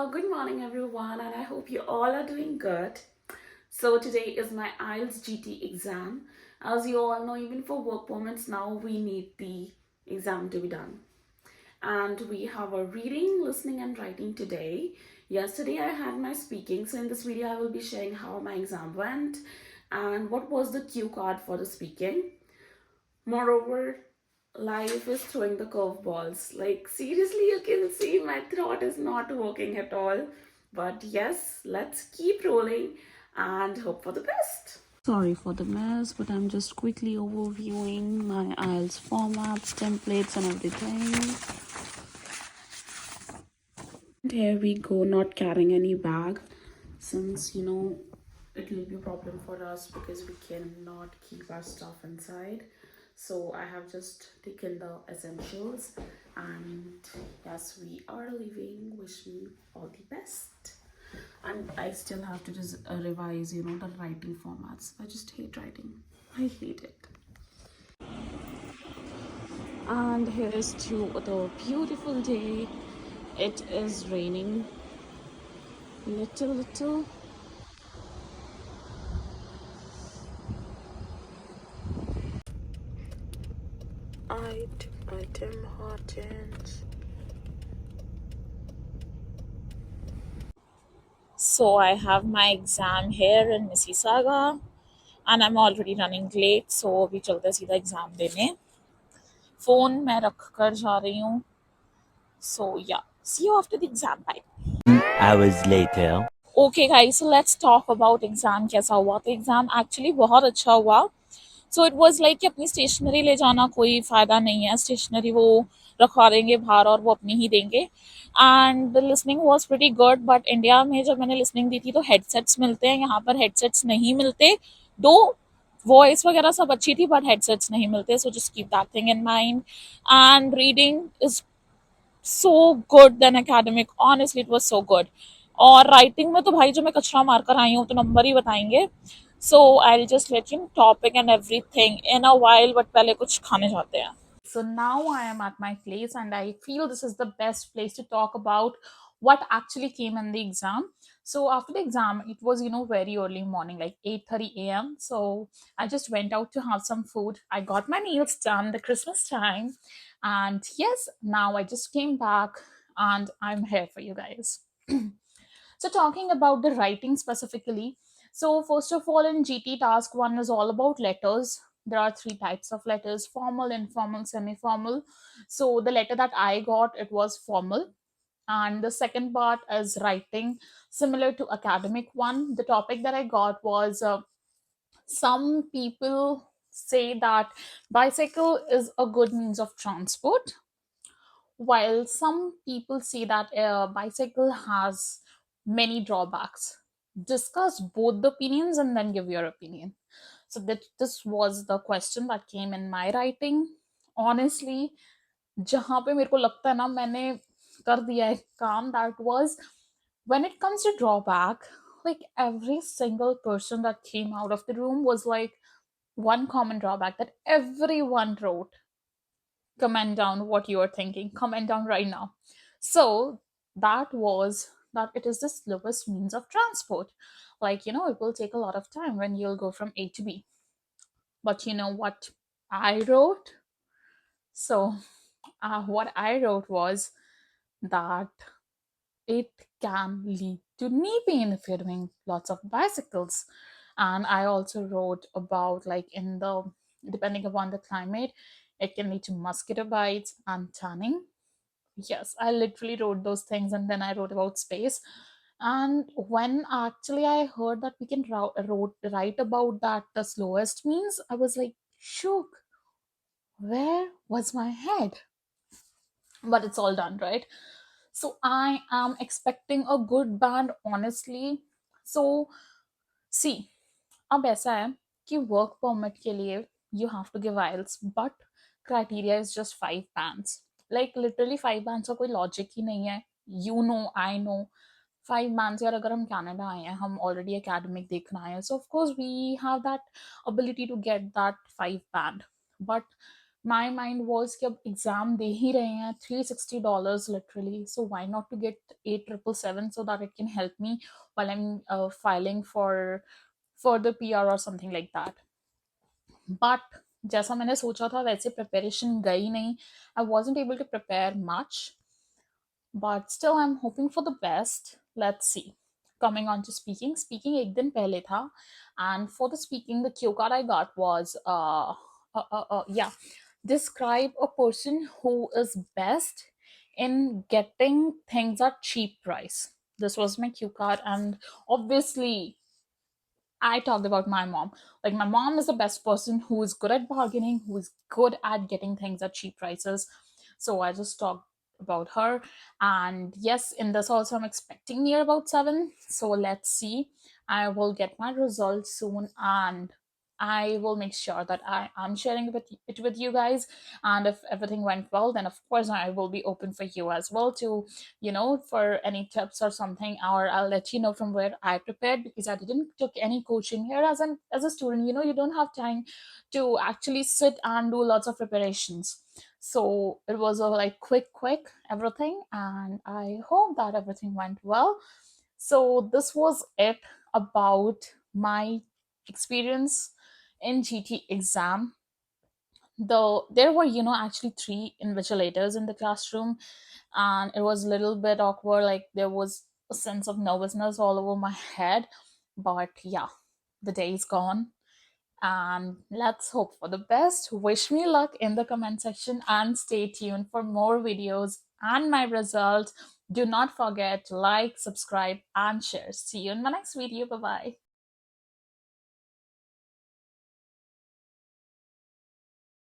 Good morning, everyone, and I hope you all are doing good. So, today is my IELTS GT exam. As you all know, even for work permits, now we need the exam to be done. And we have a reading, listening, and writing today. Yesterday, I had my speaking, so in this video, I will be sharing how my exam went and what was the cue card for the speaking. Moreover, life is throwing the curveballs. Like, seriously, you can see my throat is not working at all. But yes, let's keep rolling and hope for the best. Sorry for the mess, but I'm just quickly overviewing my IELTS formats, templates, and everything. And here we go, not carrying any bag since it will be a problem for us because we cannot keep our stuff inside. So I have just taken the essentials, and yes, we are leaving. Wish me all the best. And I still have to just revise the writing formats. I just hate writing. I hate it. And here is to the beautiful day. It is raining little. Item Hortons. So I have my exam here in Mississauga and I'm already running late, so अभी चलते सीधा exam देने. Phone मैं रख कर जा रही हूँ. So yeah, see you after the exam. Bye. Hours later. Okay guys, so let's talk about exam. कैसा हुआ? तो एग्जाम एक्चुअली बहुत अच्छा हुआ. सो इट वॉज लाइक कि अपनी स्टेशनरी ले जाना कोई फ़ायदा नहीं है. स्टेशनरी वो रखवा देंगे बाहर और वो अपनी ही देंगे. And the listening was pretty good. But India में जब मैंने लिसनिंग दी थी तो हेडसेट्स मिलते हैं, यहाँ पर हेडसेट्स नहीं मिलते. दो वॉइस वगैरह सब अच्छी थी बट हेडसेट्स नहीं मिलते. So just keep that thing in mind. And reading is so good than academic. Honestly it was so good. और राइटिंग में तो भाई जो मैं कचरा मार कर आई हूँ तो नंबर ही बताएंगे. So I'll just let you know topic and everything in a while, but पहले कुछ खाने जाते हैं. So now I am at my place and I feel this is the best place to talk about what actually came in the exam. So after the exam, it was very early morning, like 8:30 a.m. So I just went out to have some food. I got my nails done the Christmas time, and yes, now I just came back and I'm here for you guys. So, talking about the writing specifically, so first of all, in GT task one is all about letters. There are three types of letters: formal, informal, semi formal. So, the letter that I got, it was formal. And the second part is writing, similar to academic one. The topic that I got was some people say that bicycle is a good means of transport, while some people say that a bicycle has many drawbacks. Discuss both the opinions and then give your opinion. So that this was the question that came in my writing. Honestly, जहाँ पे मेरे को लगता है ना मैंने कर दिया है काम, that was when it comes to drawback, like every single person that came out of the room was like one common drawback that everyone wrote. Comment down what you are thinking. Comment down right now. So that was that it is the slowest means of transport. Like, it will take a lot of time when you'll go from A to B. But you know what I wrote? So, what I wrote was that it can lead to knee pain if you're doing lots of bicycles. And I also wrote about, like, depending upon the climate, it can lead to mosquito bites and tanning. Yes, I literally wrote those things, and then I wrote about space. And when actually I heard that we can write about that the slowest means, I was like shook. Where was my head? But it's all done, right? So I am expecting a good band, honestly. So see, अब ऐसा है कि work permit के लिए you have to give IELTS, but criteria is just 5 bands. Like literally 5 bands का कोई logic ही नहीं है. You know, I know, 5 bands. यार अगर हम कनाडा आए हैं, हम ऑलरेडी एकेडमिक देखना आए हैं, so of course we have that ability to get that 5 band. But My mind was कि अब एग्जाम दे ही रहे हैं, $360 literally, so why not to get 8777 so that it can help me while I'm filing for the PR or something like that. But जैसा मैंने सोचा था वैसे preparation गई नहीं. I wasn't able to prepare much, but still I'm hoping for the best. Let's see. Coming on to speaking एक दिन पहले था, and for the speaking the cue card I got was yeah, describe a person who is best in getting things at cheap price. This was my cue card, and obviously I talked about my mom. Like, my mom is the best person who is good at bargaining, who is good at getting things at cheap prices. So I just talked about her. And yes, in this also, I'm expecting near about seven. So let's see. I will get my results soon, and I will make sure that I am sharing it with you guys. And if everything went well, then of course I will be open for you as well to, for any tips or something, or I'll let you know from where I prepared, because I didn't took any coaching here as a student. You don't have time to actually sit and do lots of preparations. So it was a like quick everything, and I hope that everything went well. So this was it about my experience in GT exam. Though there were, actually three invigilators in the classroom, and it was a little bit awkward. Like, there was a sense of nervousness all over my head. But yeah, the day is gone, and let's hope for the best. Wish me luck in the comment section, and stay tuned for more videos and my results. Do not forget to like, subscribe, and share. See you in my next video. Bye bye.